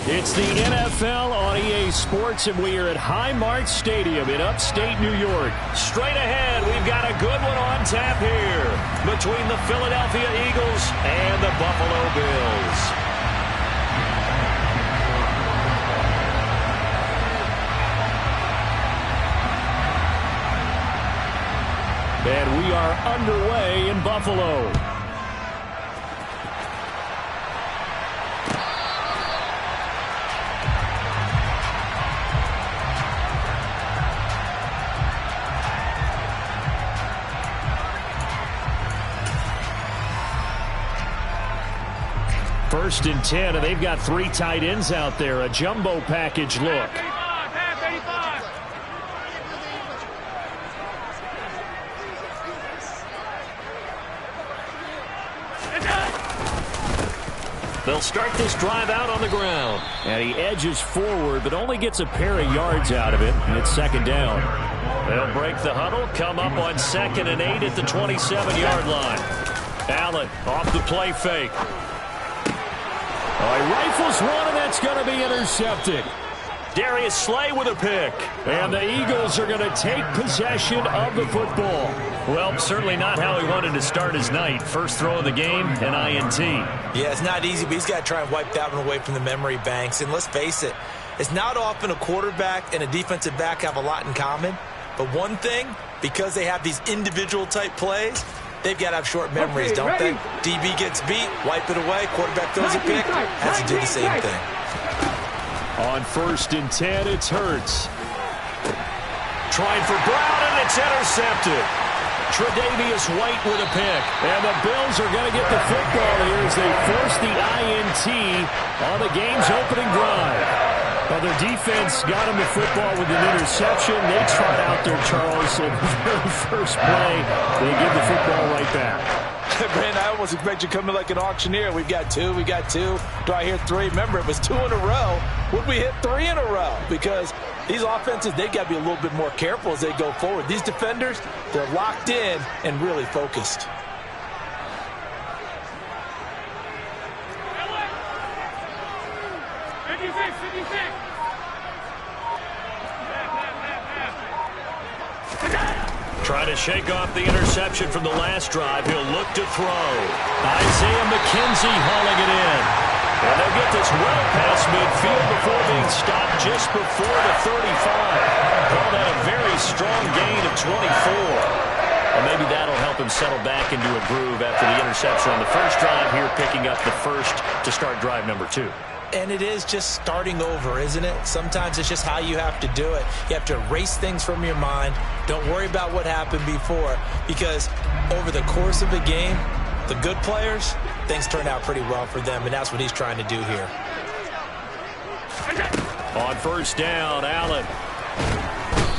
It's the NFL on EA Sports, and we are at Highmark Stadium in upstate New York. Straight ahead, we've got a good one on tap here between the Philadelphia Eagles and the Buffalo Bills. And we are underway in Buffalo. First and 10, and they've got 3 tight ends out there. A jumbo package look. They'll start this drive out on the ground. And he edges forward, but only gets a pair of yards out of it, and it's second down. They'll break the huddle, come up on 2nd and 8 at the 27-yard line. Allen off the play fake. He rifles one, and that's going to be intercepted. Darius Slay with a pick. And the Eagles are going to take possession of the football. Well, certainly not how he wanted to start his night. First throw of the game, an INT. Yeah, it's not easy, but he's got to try and wipe that one away from the memory banks. And let's face it, it's not often a quarterback and a defensive back have a lot in common. But one thing, because they have these individual-type plays, they've got to have short memories, don't they? DB gets beat, wipe it away, quarterback throws a pick, has to do the same thing. On 1st and 10, it's Hurts. Trying for Brown, and it's intercepted. Tre'Davious White with a pick. And the Bills are going to get the football here as they force the INT on the game's opening drive. Well, their defense got them the football with an interception. They trot out there, Charles, in the very first play. They give the football right back. Brandon, I almost expect you to come in like an auctioneer. We've got 2, we got 2. Do I hear 3? Remember, it was 2 in a row. Would we hit 3 in a row? Because these offenses, they got to be a little bit more careful as they go forward. These defenders, they're locked in and really focused. Trying to shake off the interception from the last drive. He'll look to throw. Isaiah McKenzie hauling it in. And they'll get this well past midfield before being stopped just before the 35. Call that a very strong gain of 24. And maybe that'll help him settle back into a groove after the interception on the first drive here, picking up the first to start drive number 2. And it is just starting over, isn't it? Sometimes it's just how you have to do it. You have to erase things from your mind. Don't worry about what happened before, because over the course of a game, the good players, things turn out pretty well for them, and that's what he's trying to do here. On 1st down, Allen.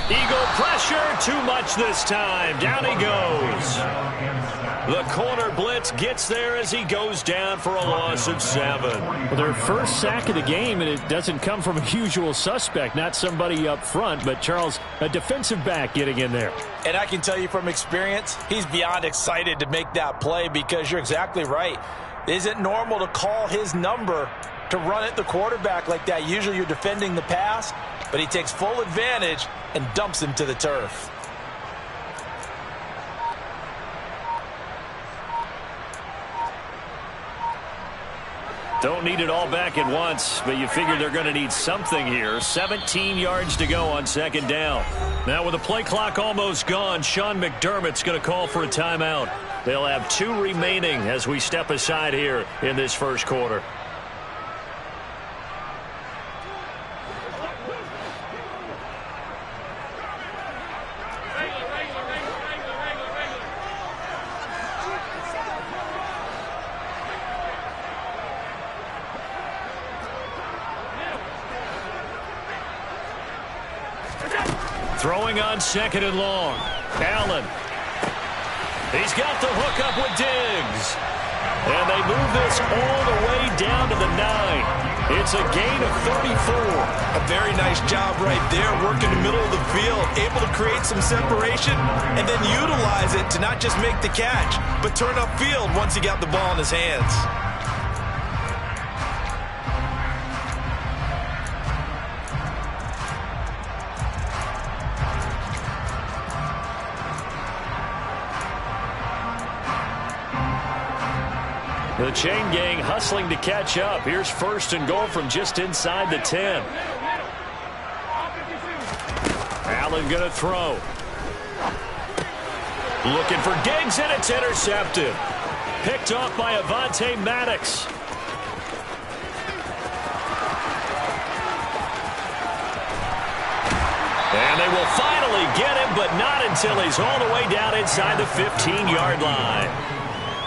Eagle pressure, too much this time. Down he goes. The corner blitz gets there as he goes down for a loss of 7. Well, their first sack of the game, and it doesn't come from a usual suspect, not somebody up front, but Charles, a defensive back getting in there. And I can tell you from experience, he's beyond excited to make that play, because you're exactly right. It isn't normal to call his number to run at the quarterback like that. Usually you're defending the pass, but he takes full advantage and dumps him to the turf. Don't need it all back at once, but you figure they're going to need something here. 17 yards to go on 2nd down. Now with the play clock almost gone, Sean McDermott's going to call for a timeout. They'll have 2 remaining as we step aside here in this first quarter. Throwing on 2nd and long. Allen. He's got the hook up with Diggs. And they move this all the way down to the 9. It's a gain of 34. A very nice job right there, working the middle of the field, able to create some separation, and then utilize it to not just make the catch, but turn upfield once he got the ball in his hands. The chain gang hustling to catch up. Here's first and goal from just inside the 10. Allen going to throw. Looking for Diggs, and it's intercepted. Picked off by Avonte Maddox. And they will finally get him, but not until he's all the way down inside the 15-yard line.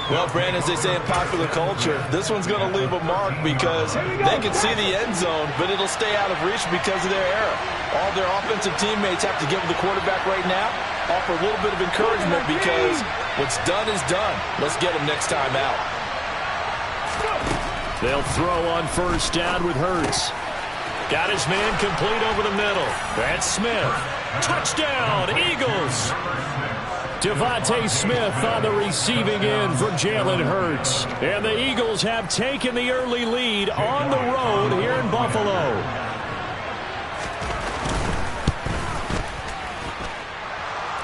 Well, Brandon, as they say in popular culture, this one's going to leave a mark because they can see the end zone, but it'll stay out of reach because of their error. All their offensive teammates have to give the quarterback right now, offer a little bit of encouragement because what's done is done. Let's get him next time out. They'll throw on first down with Hurts. Got his man complete over the middle. That's Smith. Touchdown, Eagles. Devontae Smith on the receiving end from Jalen Hurts. And the Eagles have taken the early lead on the road here in Buffalo.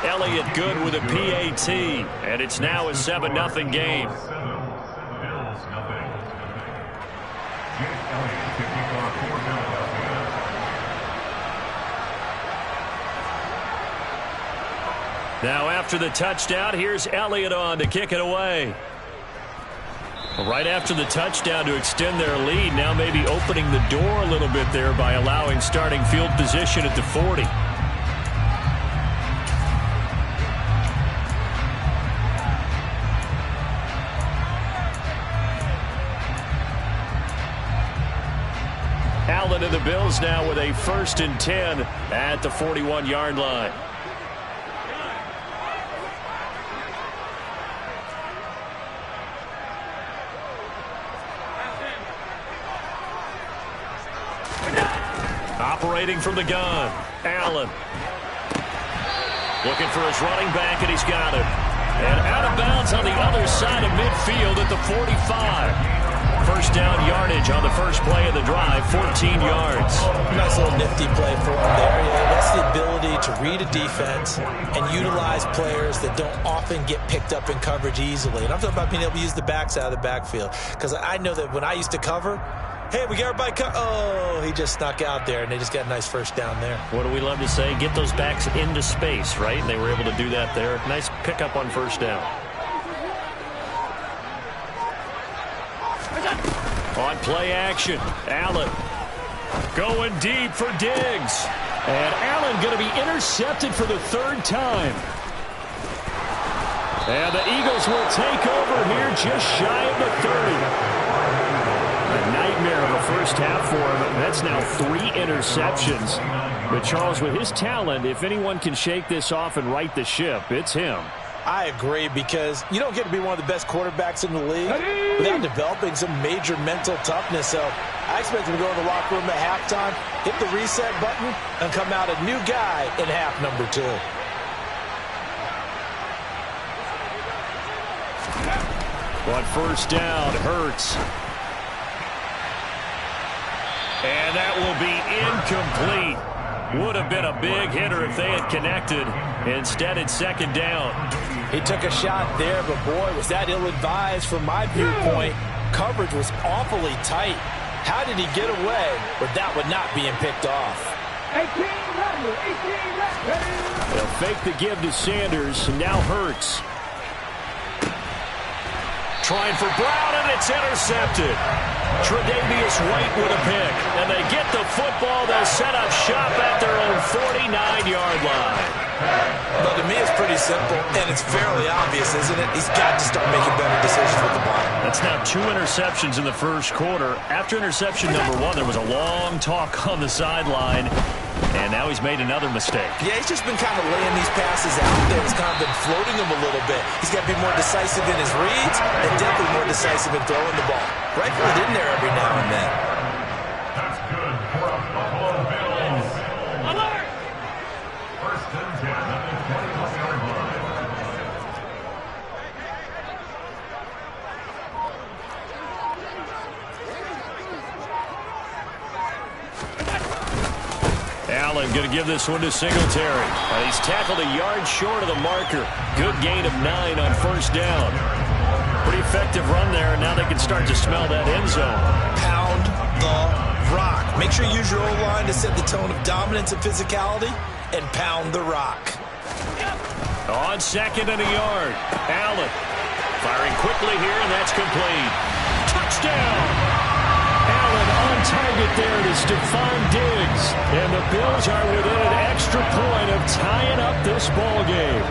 Elliott good with a PAT. And it's now a 7-0 game. Now after the touchdown, here's Elliott on to kick it away. Right after the touchdown to extend their lead, now maybe opening the door a little bit there by allowing starting field position at the 40. Allen and the Bills now with a 1st and 10 at the 41-yard line. Operating from the gun, Allen. Looking for his running back, and he's got him. And out of bounds on the other side of midfield at the 45. First down yardage on the first play of the drive, 14 yards. Nice little nifty play for him there. Yeah, that's the ability to read a defense and utilize players that don't often get picked up in coverage easily. And I'm talking about being able to use the backs out of the backfield. Because I know that when I used to cover, hey, we got everybody oh, he just snuck out there, and they just got a nice first down there. What do we love to say? Get those backs into space, right? And they were able to do that there. Nice pickup on first down. On play action, Allen going deep for Diggs. And Allen going to be intercepted for the 3rd time. And the Eagles will take over here just shy of the 30. A nightmare of a first half for him. That's now 3 interceptions. But Charles, with his talent, if anyone can shake this off and right the ship, it's him. I agree, because you don't get to be one of the best quarterbacks in the league without developing some major mental toughness. So I expect him to go in the locker room at halftime, hit the reset button, and come out a new guy in half number 2. On first down, Hurts. And that will be incomplete. Would have been a big hitter if they had connected. Instead, it's 2nd down. He took a shot there, but boy, was that ill-advised from my viewpoint. Coverage was awfully tight. How did he get away with that one not being picked off? 18, they'll fake the give to Sanders, and now Hurts. Trying for Brown, and it's intercepted. Tre'Davious White with a pick, and they get the football. They'll set up shop at their own 49-yard line. But to me, it's pretty simple, and it's fairly obvious, isn't it? He's got to start making better decisions with the ball. That's now 2 interceptions in the first quarter. After interception number 1, there was a long talk on the sideline, and now he's made another mistake. Yeah, he's just been kind of laying these passes out there. He's kind of been floating them a little bit. He's got to be more decisive in his reads and definitely more decisive in throwing the ball. Rifle it in there every now and then. That's good for a Buffalo Bills. Alert! First and 10 at the 20-yard line. Allen going to give this one to Singletary. He's tackled a yard short of the marker. Good gain of 9 on first down. Pretty effective run there, and now they can start to smell that end zone. Pound the rock. Make sure you use your O-line to set the tone of dominance and physicality, and pound the rock. On 2nd and a yard, Allen firing quickly here, and that's complete. Touchdown! Allen on target there to Stephon Diggs, and the Bills are within an extra point of tying up this ball game.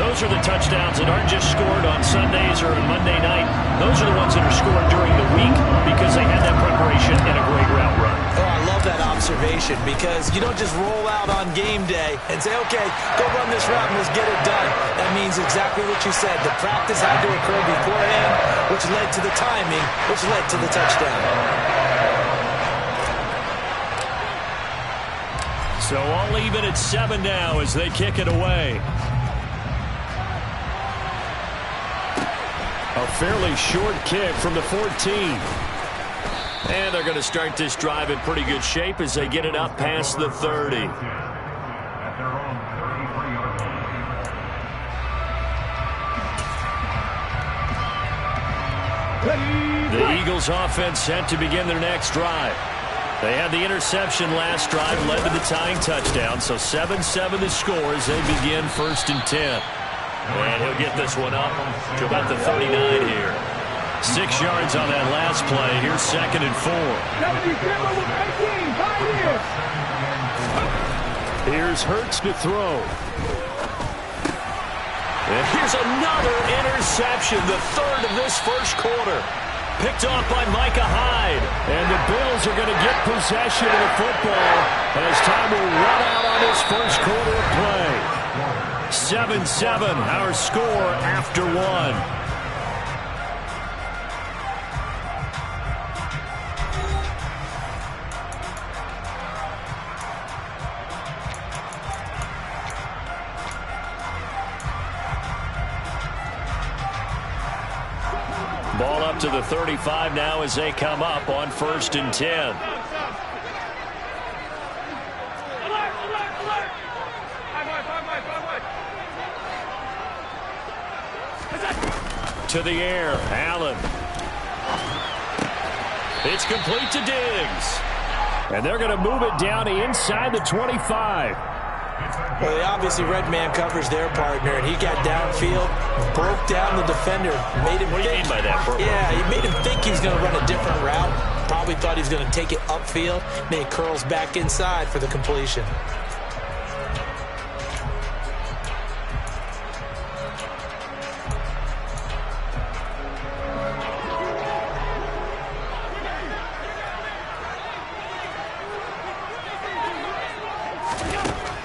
Those are the touchdowns that aren't just scored on Sundays or on Monday night. Those are the ones that are scored during the week because they had that preparation and a great route run. Oh, I love that observation because you don't just roll out on game day and say, okay, go run this route and let's get it done. That means exactly what you said. The practice had to occur beforehand, which led to the timing, which led to the touchdown. So all even at 7 now as they kick it away. A fairly short kick from the 14. And they're going to start this drive in pretty good shape as they get it up past the 30. At their own 33-yard line. The Eagles offense set to begin their next drive. They had the interception last drive, led to the tying touchdown, so 7-7 the score as they begin 1st and 10. And he'll get this one up to about the 39 here. 6 yards on that last play. Here's 2nd and 4. Here's Hurts to throw. And here's another interception, the 3rd of this first quarter. Picked off by Micah Hyde. And the Bills are going to get possession of the football as time will run out on this first quarter of play. 7-7, our score after 1. Ball up to the 35 now as they come up on 1st and 10. To the air, Allen. It's complete to Diggs. And they're going to move it down inside the 25. Well, they obviously red man covers their partner, and he got downfield, broke down the defender, made him What do you mean by that? Yeah, he made him think he was going to run a different route. Probably thought he was going to take it upfield, then he curls back inside for the completion.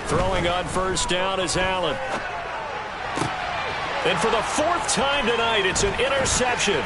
Throwing on 1st down is Allen. And for the 4th time tonight, it's an interception.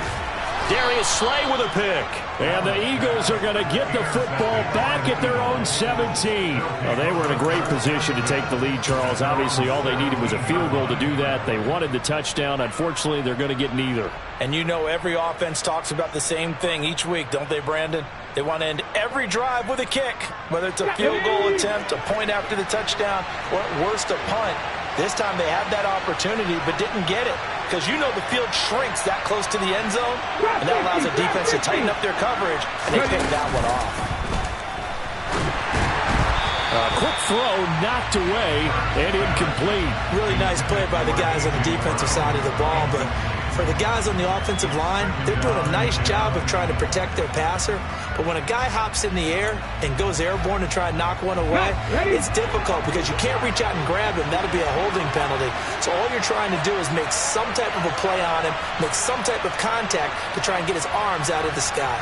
Darius Slay with a pick. And the Eagles are going to get the football back at their own 17. Well, they were in a great position to take the lead, Charles. Obviously, all they needed was a field goal to do that. They wanted the touchdown. Unfortunately, they're going to get neither. And you know every offense talks about the same thing each week, don't they, Brandon? They want to end every drive with a kick, whether it's a field goal attempt, a point after the touchdown, or at worst, a punt. This time they had that opportunity but didn't get it because you know the field shrinks that close to the end zone, and that allows the defense to tighten up their coverage, and they picked that one off. Quick throw knocked away and incomplete. Really nice play by the guys on the defensive side of the ball, but for the guys on the offensive line, they're doing a nice job of trying to protect their passer. But when a guy hops in the air and goes airborne to try and knock one away, it's difficult because you can't reach out and grab him. That'll be a holding penalty. So all you're trying to do is make some type of a play on him, make some type of contact to try and get his arms out of the sky.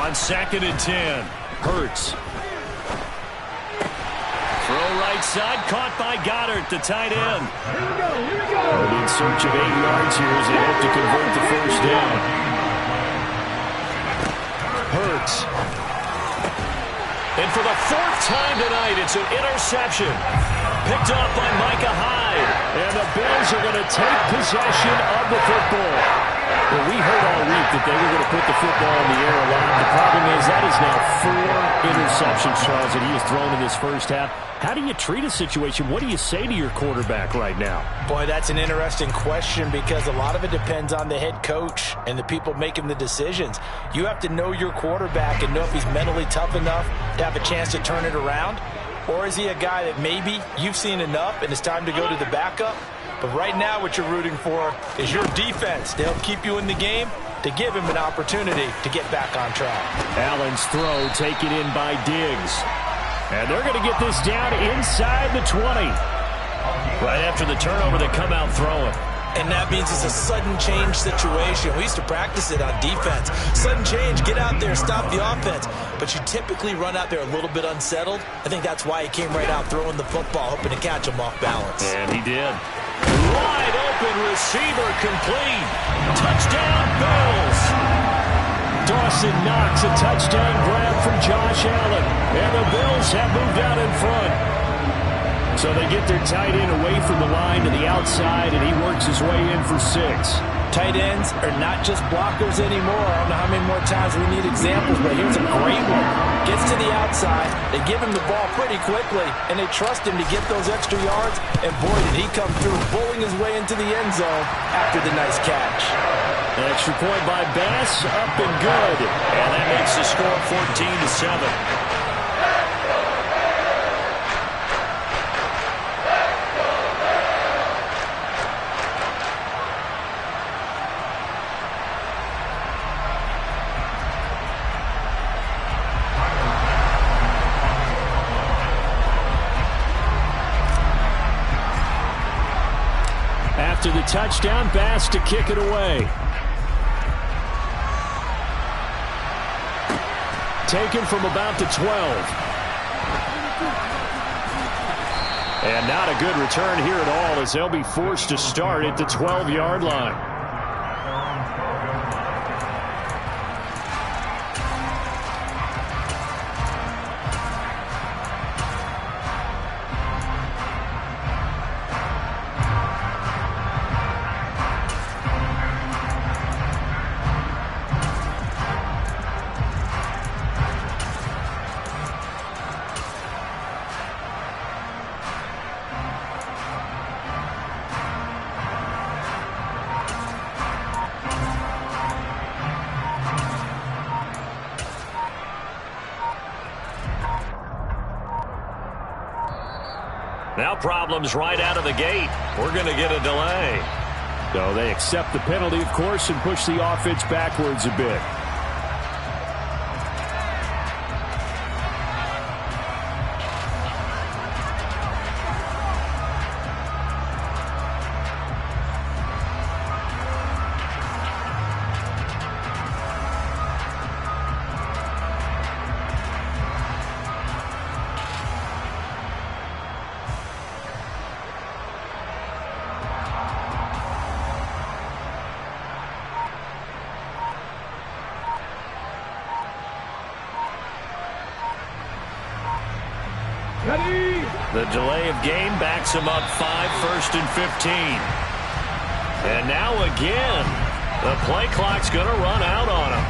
On 2nd and 10, Hurts. Throw right side, caught by Goddard, the tight end. And in search of 8 yards here as they hope to convert the 1st down. Hurts. And for the 4th time tonight, it's an interception. Picked off by Micah Hyde. And the Bills are going to take possession of the football. Well, we heard all week that they were going to put the football in the air a lot. The problem is that is now 4 interceptions, Charles, that he has thrown in this first half. How do you treat a situation? What do you say to your quarterback right now? Boy, that's an interesting question because a lot of it depends on the head coach and the people making the decisions. You have to know your quarterback and know if he's mentally tough enough to have a chance to turn it around. Or is he a guy that maybe you've seen enough and it's time to go to the backup? But right now what you're rooting for is your defense to help keep you in the game, to give him an opportunity to get back on track. Allen's throw taken in by Diggs. And they're going to get this down inside the 20. Right after the turnover, they come out throwing. And that means it's a sudden change situation. We used to practice it on defense. Sudden change, get out there, stop the offense. But you typically run out there a little bit unsettled. I think that's why he came right out throwing the football, hoping to catch him off balance. And he did. Wide open receiver complete. Touchdown, Bills. Dawson Knox, a touchdown grab from Josh Allen. And the Bills have moved out in front. So they get their tight end away from the line to the outside, and he works his way in for 6. Tight ends are not just blockers anymore. I don't know how many more times we need examples, but here's a great one. Gets to the outside, they give him the ball pretty quickly, and they trust him to get those extra yards, and boy, did he come through, bowling his way into the end zone after the nice catch. An extra point by Bass, up and good. And that makes the score 14-7. After the touchdown, Bass to kick it away. Taken from about the 12. And not a good return here at all as they'll be forced to start at the 12-yard line. Now problems right out of the gate. We're going to get a delay. So they accept the penalty, of course, and push the offense backwards a bit. The delay of game backs him up 5, 1st and 15. And now again, the play clock's going to run out on him.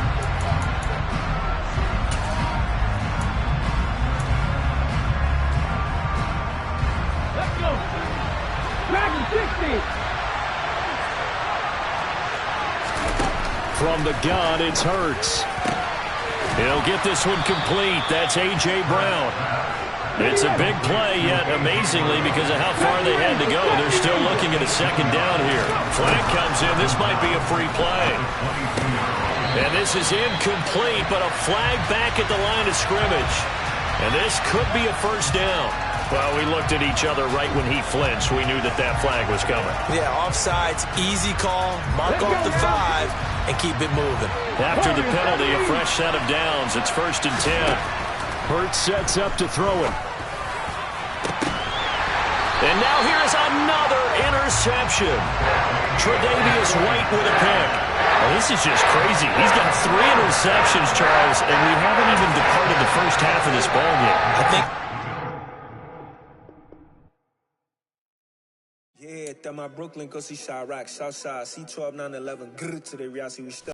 Let's go. Dragon 60. From the gun, it's Hurts. He'll get this one complete. That's A.J. Brown. It's a big play, yet amazingly, because of how far they had to go, they're still looking at a second down here. Flag comes in. This might be a free play. And this is incomplete, but a flag back at the line of scrimmage. And this could be a first down. Well, we looked at each other right when he flinched. We knew that that flag was coming. Yeah, offsides, easy call, mark off the 5, and keep it moving. After the penalty, a fresh set of downs. It's 1st and 10. Hurts sets up to throw it. And now here's another interception. Tre'Davious White with a pick. Oh, this is just crazy. He's got 3 interceptions, Charles, and we haven't even departed the first half of this ball game. I think that my Brooklyn, go see Chirac, Southside, C12, 911, grr to the Riasi, we still.